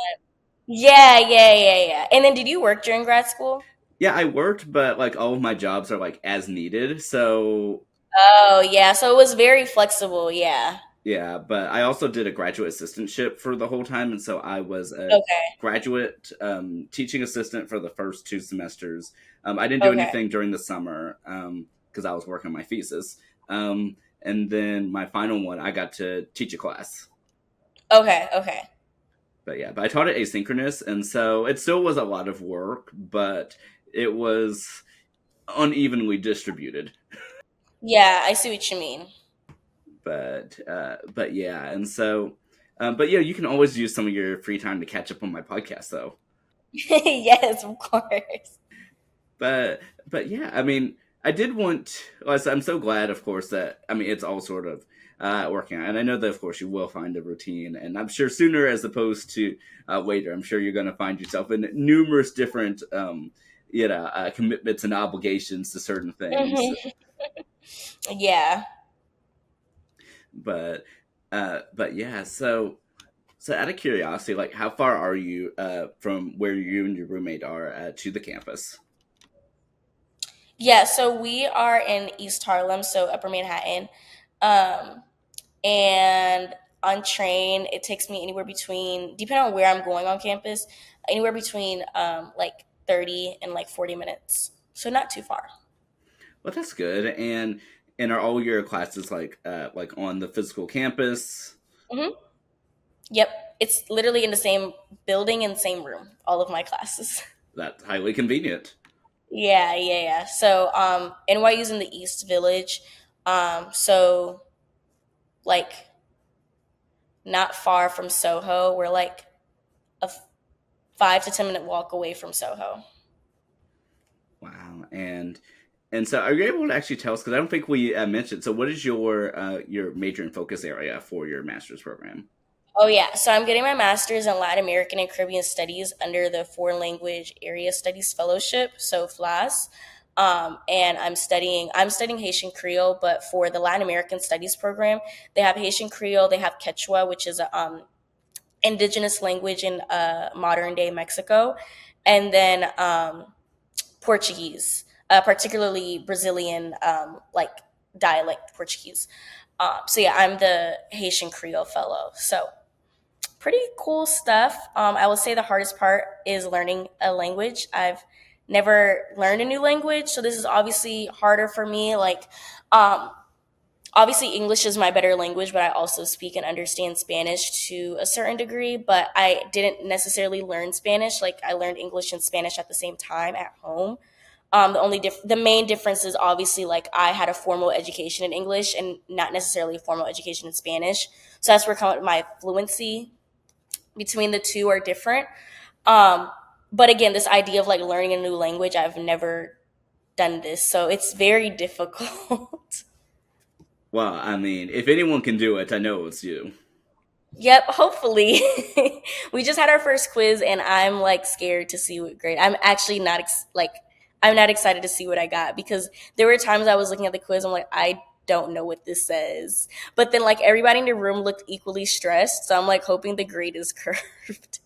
Yeah, yeah, yeah, yeah. And then, did you work during grad school? Yeah, I worked, but like all of my jobs are like as needed. So Oh, yeah. So it was very flexible. Yeah. yeah, but I also did a graduate assistantship for the whole time, and so I was a Okay. graduate teaching assistant for the first 2 semesters. I didn't do Okay. anything during the summer because I was working on my thesis. And then my final one, I got to teach a class. Okay. Okay. But yeah, but I taught it asynchronous, and so it still was a lot of work, but it was unevenly distributed. Yeah, I see what you mean. But yeah, and so but yeah, you can always use some of your free time to catch up on my podcast though. Yes, of course. But yeah, I mean, I did want. Well, I'm so glad, of course, that I mean it's all sort of working out, and I know that of course you will find a routine, and I'm sure sooner as opposed to later. I'm sure you're going to find yourself in numerous different commitments and obligations to certain things. Hmm. Yeah. But yeah, so out of curiosity, like how far are you from where you and your roommate are to the campus? Yeah, so we are in East Harlem, so Upper Manhattan. Um, and on train, it takes me anywhere between, depending on where I'm going on campus, anywhere between like 30 and like 40 minutes. So not too far. Well, that's good. And are all your classes like on the physical campus? Hmm. Yep. It's literally in the same building and same room, all of my classes. That's highly convenient. Yeah. So NYU's in the East Village. So like not far from Soho. We're like a 5 to 10 minute walk away from Soho. Wow. And so, are you able to actually tell us? Because I don't think we mentioned. So, what is your major and focus area for your master's program? Oh yeah, so I'm getting my master's in Latin American and Caribbean Studies under the Foreign Language Area Studies Fellowship, so FLAS. And I'm studying Haitian Creole, but for the Latin American Studies program, they have Haitian Creole, they have Quechua, which is a indigenous language in modern day Mexico, and then Portuguese, particularly Brazilian like dialect Portuguese. So yeah, I'm the Haitian Creole fellow. So pretty cool stuff. I would say the hardest part is learning a language. I've never learned a new language, so this is obviously harder for me. Like, um, obviously English is my better language, but I also speak and understand Spanish to a certain degree. But I didn't necessarily learn Spanish. Like, I learned English and Spanish at the same time at home. The main difference is obviously like I had a formal education in English and not necessarily a formal education in Spanish. So that's where my fluency between the two are different. Um, but again, this idea of like learning a new language, I've never done this, so it's very difficult. Well, I mean, if anyone can do it, I know it's you. Yep, hopefully. We just had our first quiz, and I'm like scared to see what grade. I'm actually not I'm not excited to see what I got because there were times I was looking at the quiz. I'm like, I don't know what this says. But then like everybody in the room looked equally stressed, so I'm like hoping the grade is curved.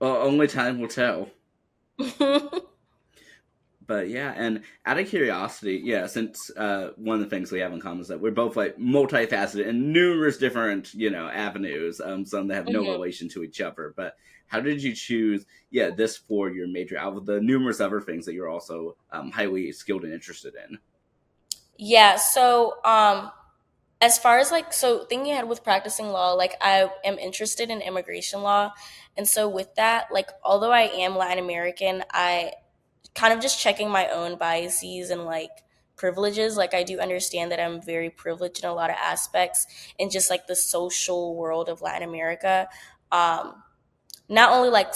Well, only time will tell. But yeah, and out of curiosity, yeah, since one of the things we have in common is that we're both like multifaceted in numerous different, avenues. Some that have no Mhm. relation to each other. But how did you choose, yeah, this for your major out of the numerous other things that you're also highly skilled and interested in? Yeah, so as far as like thinking ahead with practicing law, like I am interested in immigration law. And so with that, like although I am Latin American, I kind of just checking my own biases and like privileges. Like I do understand that I'm very privileged in a lot of aspects in just like the social world of Latin America. Um not only like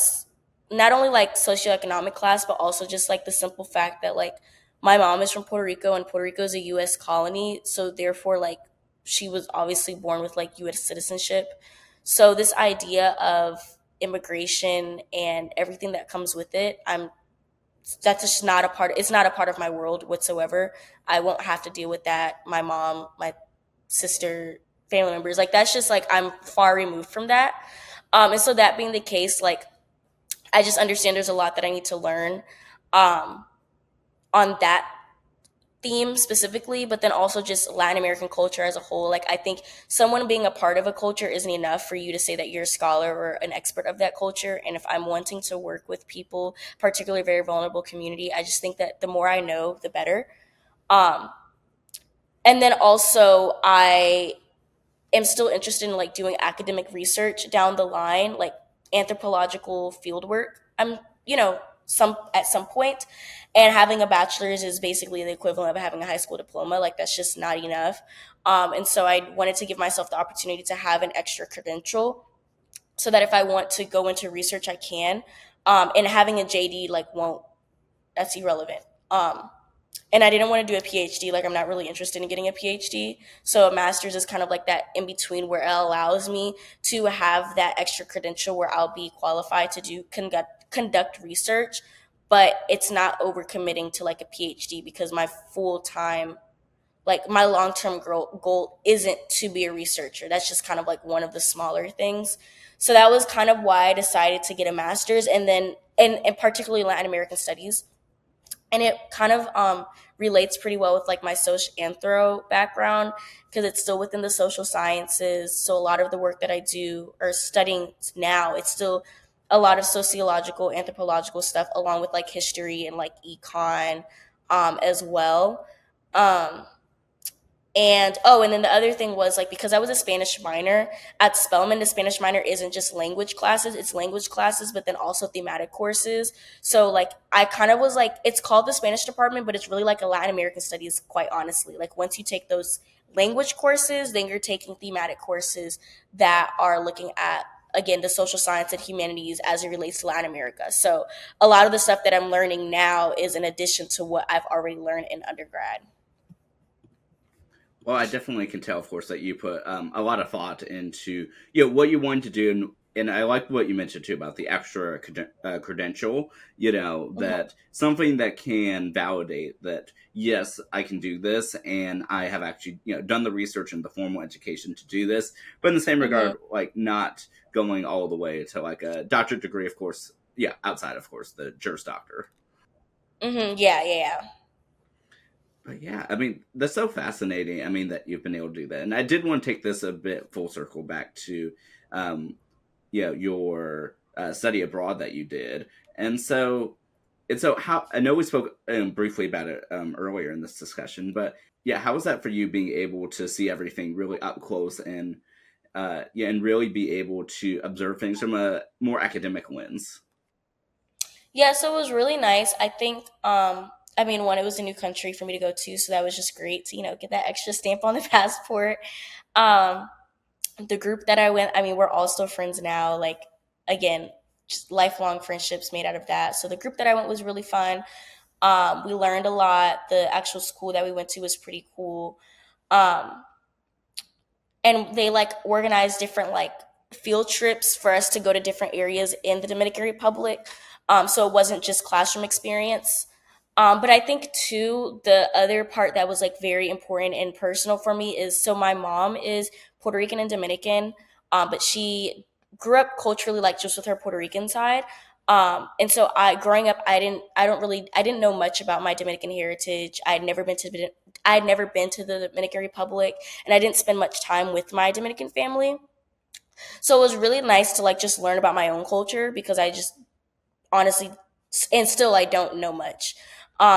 not only like socioeconomic class, but also just like the simple fact that like my mom is from Puerto Rico and Puerto Rico is a U.S. colony, so therefore like she was obviously born with like U.S. citizenship. So this idea of immigration and everything that comes with it, that's just not a part. It's not a part of my world whatsoever. I won't have to deal with that. My mom, my sister, family members, like that's just like I'm far removed from that. And so that being the case, like I just understand there's a lot that I need to learn um, on that theme specifically, but then also just Latin American culture as a whole. Like, I think someone being a part of a culture isn't enough for you to say that you're a scholar or an expert of that culture. And if I'm wanting to work with people, particularly very vulnerable community, I just think that the more I know, the better. Um, and then also, I am still interested in like doing academic research down the line, like anthropological field work. I'm, some at some point, and having a bachelor's is basically the equivalent of having a high school diploma. Like that's just not enough. And so I wanted to give myself the opportunity to have an extra credential so that if I want to go into research, I can. And having a JD like won't. That's irrelevant. And I didn't want to do a PhD. Like, I'm not really interested in getting a PhD. So, a master's is kind of like that in between where it allows me to have that extra credential where I'll be qualified to conduct research, but it's not overcommitting to like a PhD because my full time, like my long term goal isn't to be a researcher. That's just kind of like one of the smaller things. So that was kind of why I decided to get a master's, and then and particularly Latin American studies. and it kind of relates pretty well with like my social anthro background because it's still within the social sciences. So a lot of the work that I do or studying now, it's still a lot of sociological, anthropological stuff, along with like history and like econ as well. Um, and oh, and then the other thing was like because I was a Spanish minor at Spelman, the Spanish minor isn't just language classes, it's language classes, but then also thematic courses. So like I kind of was like, it's called the Spanish department, but it's really like a Latin American studies, quite honestly. Like once you take those language courses, then you're taking thematic courses that are looking at again the social science and humanities as it relates to Latin America. So a lot of the stuff that I'm learning now is in addition to what I've already learned in undergrad. Well, I definitely can tell, of course, that you put a lot of thought into what you wanted to do, and I like what you mentioned too about the extra credential. Mhm. That something that can validate that yes, I can do this, and I have actually done the research and the formal education to do this. But in the same Mhm. regard, like not going all the way to like a doctorate degree, of course. Yeah, outside, of course, the Juris Doctor. Mhm. Yeah. Yeah. Yeah. But yeah, I mean, that's so fascinating. I mean, that you've been able to do that. And I did want to take this a bit full circle back to, um, your study abroad that you did. And so how, I know we spoke briefly about it earlier in this discussion, but yeah, how was that for you being able to see everything really up close and, and really be able to observe things from a more academic lens? Yeah, so it was really nice. I think I mean one, it was a new country for me to go to, so that was just great to, get that extra stamp on the passport. Um the group that I went, I mean, we're all still friends now, like again, just lifelong friendships made out of that. So the group that I went was really fun. We learned a lot. The actual school that we went to was pretty cool. Um and they like organized different like field trips for us to go to different areas in the Dominican Republic. So it wasn't just classroom experience. But I think too the other part that was like very important and personal for me is so my mom is Puerto Rican and Dominican, but she grew up culturally like just with her Puerto Rican side. And so I growing up I didn't know much about my Dominican heritage. I had never been to the Dominican Republic, and I didn't spend much time with my Dominican family. So it was really nice to like just learn about my own culture because I just honestly, and still I don't know much.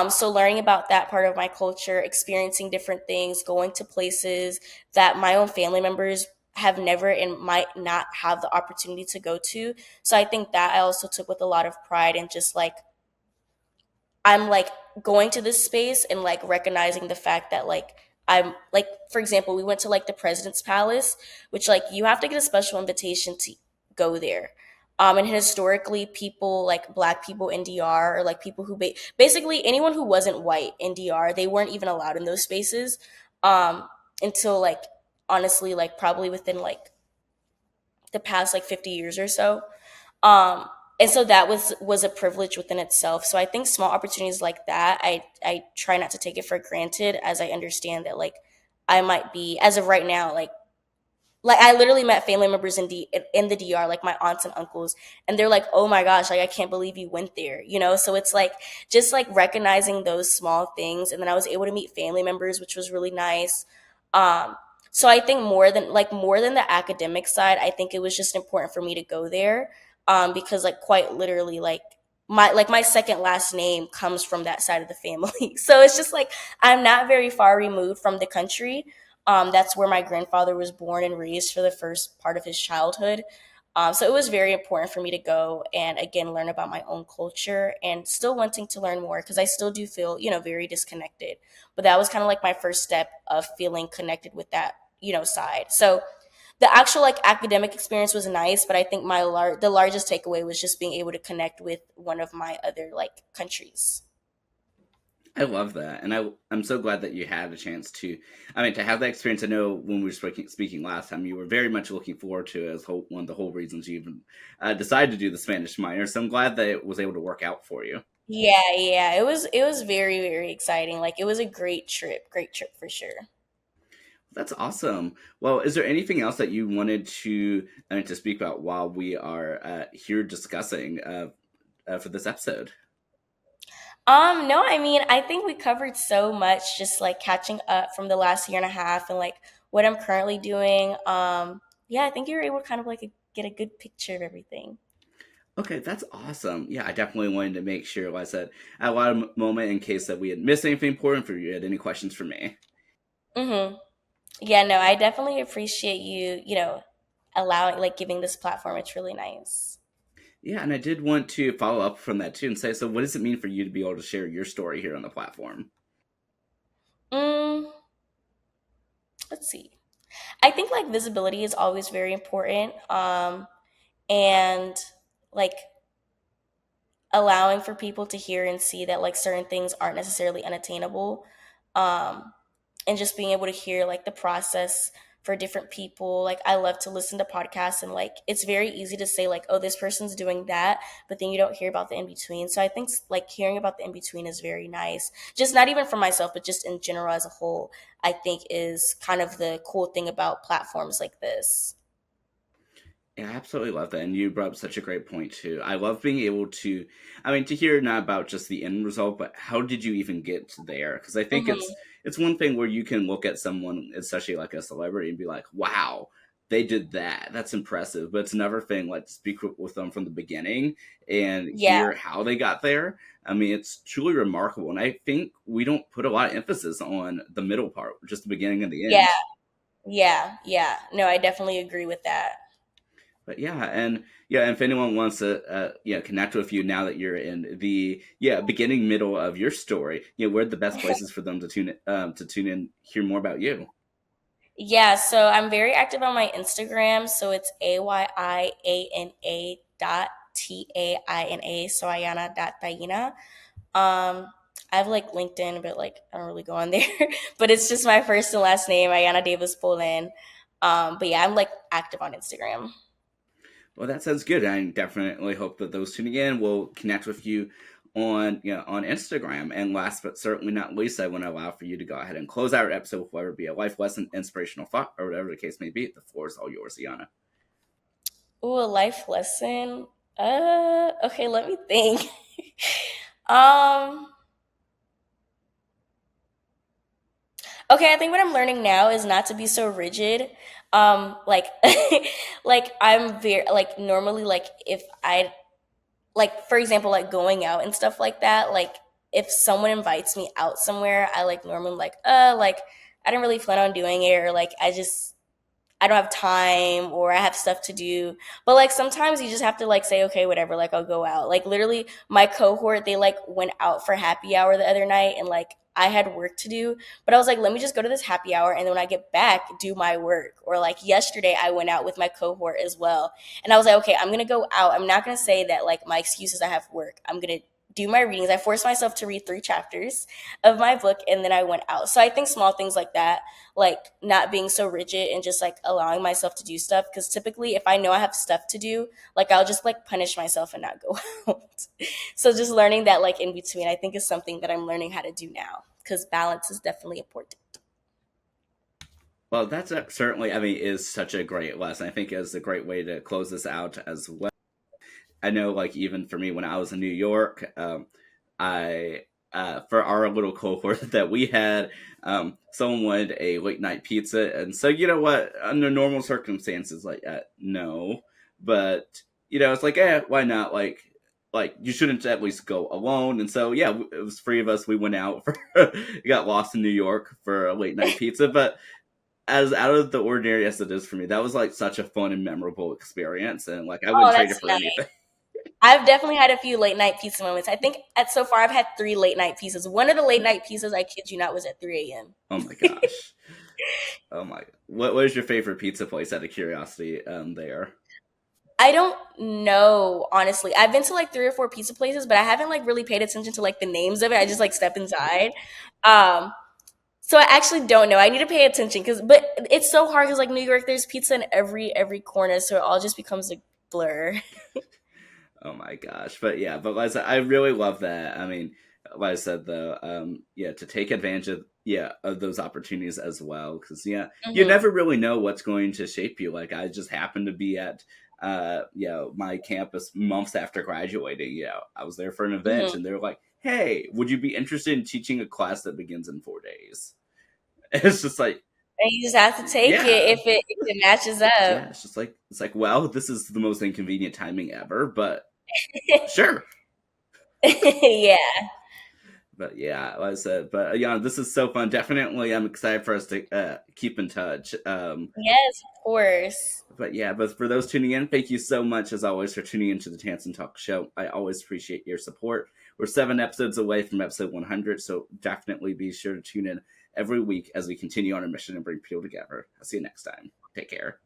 So learning about that part of my culture, experiencing different things, going to places that my own family members have never and might not have the opportunity to go to. So I think that I also took with a lot of pride and just like I'm like going to this space and like recognizing the fact that like I'm like for example, we went to like the President's Palace, which like you have to get a special invitation to go there. And historically, people like Black people in DR or like people who basically anyone who wasn't white in DR, they weren't even allowed in those spaces um, until like honestly, like probably within like the past like 50 years or so. Um, and so that was a privilege within itself. So I think small opportunities like that, I try not to take it for granted as I understand that like I might be as of right now like I literally met family members in the DR, like my aunts and uncles, and they're like, "Oh my gosh, like I can't believe you went there," you know. So it's like just like recognizing those small things, and then I was able to meet family members, which was really nice. Um, so I think more than the academic side, I think it was just important for me to go there, because like quite literally, like my second last name comes from that side of the family. So it's just like I'm not very far removed from the country, that's where my grandfather was born and raised for the first part of his childhood. So it was very important for me to go and again learn about my own culture and still wanting to learn more because I still do feel, very disconnected. But that was kind of like my first step of feeling connected with that, side. So the actual like academic experience was nice, but I think the largest takeaway was just being able to connect with one of my other like countries. I love that, and I'm so glad that you had a chance to. I mean, to have that experience. I know when we were speaking last time, you were very much looking forward to it as one of the whole reasons you even decided to do the Spanish minor. So I'm glad that it was able to work out for you. Yeah, yeah, it was very very exciting. Like it was a great trip for sure. That's awesome. Well, is there anything else that you wanted to speak about while we are here discussing for this episode? No, I mean, I think we covered so much, just like catching up from the last year and a half and like what I'm currently doing. Yeah, I think you were able to kind of like get a good picture of everything. Okay, that's awesome. Yeah, I definitely wanted to make sure, like I said, at a lot of moment in case that we had missed anything important for you, had any questions for me. Mm-hmm. Yeah, no, I definitely appreciate you, allowing, like, giving this platform. It's really nice. Yeah, and I did want to follow up from that too and say, so what does it mean for you to be able to share your story here on the platform? Mm, let's see. I think like visibility is always very important. And like allowing for people to hear and see that like certain things aren't necessarily unattainable. Um, and just being able to hear like the process for different people. Like I love to listen to podcasts and like it's very easy to say like, oh, this person's doing that, but then you don't hear about the in between. So I think like hearing about the in between is very nice. Just not even for myself, but just in general as a whole, I think is kind of the cool thing about platforms like this. Yeah, I absolutely love that. And you brought up such a great point too. I love being able to, I mean, to hear not about just the end result, but how did you even get there? Because I think Hmm. it's one thing where you can look at someone, especially like a celebrity, and be like, "Wow, they did that. That's impressive." But it's another thing like to speak with them from the beginning and Yeah, hear how they got there. I mean, it's truly remarkable, and I think we don't put a lot of emphasis on the middle part, just the beginning and the yeah, end. yeah. No, I definitely agree with that. But yeah, and if anyone wants to connect with you now that you're in the beginning middle of your story, where are the best places for them to tune in, hear more about you? Yeah, so I'm very active on my Instagram. So it's Ayiana dot Taina. So Ayiana dot Taina. I have like LinkedIn, but like I don't really go on there. But it's just my first and last name, Ayiana Davis Polen. But yeah, I'm like active on Instagram. Well, that sounds good. I definitely hope that those tuning in will connect with you on on Instagram. And last but certainly not least, I want to allow for you to go ahead and close out our episode with whatever be a life lesson, inspirational thought, or whatever the case may be. The floor is all yours, Iana. Ooh, a life lesson. Okay, let me think. um, Okay, I think what I'm learning now is not to be so rigid. Like, like I'm very like normally like if I like for example like going out and stuff like that. Like if someone invites me out somewhere, I like normally like like I didn't really plan on doing it or like I don't have time or I have stuff to do. But like sometimes you just have to like say, okay, whatever, like I'll go out. Like literally my cohort, they like went out for happy hour the other night and like I had work to do, but I was like, let me just go to this happy hour and then when I get back, do my work. Or like yesterday I went out with my cohort as well. And I was like, okay, I'm gonna go out. I'm not gonna say that like my excuse is I have work. I'm gonna do my readings. I forced myself to read 3 chapters of my book and then I went out. So I think small things like that, like not being so rigid and just like allowing myself to do stuff, because typically if I know I have stuff to do, like I'll just like punish myself and not go out. So just learning that like in between, I think is something that I'm learning how to do now, because balance is definitely important. Well, that's certainly, I mean, is such a great lesson. I think is a great way to close this out as well. I know, like, even for me, when I was in New York, I for our little cohort that we had, someone wanted a late night pizza, and so you know what, under normal circumstances, like, no, but it's like, why not? Like you shouldn't at least go alone, and so yeah, it was 3 of us. We went out for, got lost in New York for a late night pizza, but as out of the ordinary as it is for me, that was like such a fun and memorable experience, and like I Oh, wouldn't trade it that's for nice. anything. I've definitely had a few late night pizza moments. I think at so far I've had 3 late night pizzas. One of the late night pizzas, I kid you not, was at 3 a.m. Oh my gosh. Oh my. What is your favorite pizza place out of curiosity there? I don't know, honestly. I've been to like 3 or 4 pizza places, but I haven't like really paid attention to like the names of it. I just like step inside. Um, so I actually don't know. I need to pay attention but it's so hard because like New York, there's pizza in every corner, so it all just becomes a blur. Oh my gosh. But yeah, but like I said, I really love that. I mean, like I said though, yeah, to take advantage of of those opportunities as well. Cause yeah, you Hmm. never really know what's going to shape you. Like I just happened to be at my campus months after graduating. I was there for an event Hmm. and they were like, hey, would you be interested in teaching a class that begins in 4 days? It's just like, And you just have to take it yeah, if it matches up. yeah. It's just like, well, this is the most inconvenient timing ever, but sure. Yeah. But yeah, like I said, but yeah, this is so fun. Definitely, I'm excited for us to keep in touch. Yes, of course. But yeah, but for those tuning in, thank you so much as always for tuning into the Tansson Talks show. I always appreciate your support. We're 7 episodes away from episode 100, so definitely be sure to tune in every week as we continue on our mission and bring people together. I'll see you next time. Take care.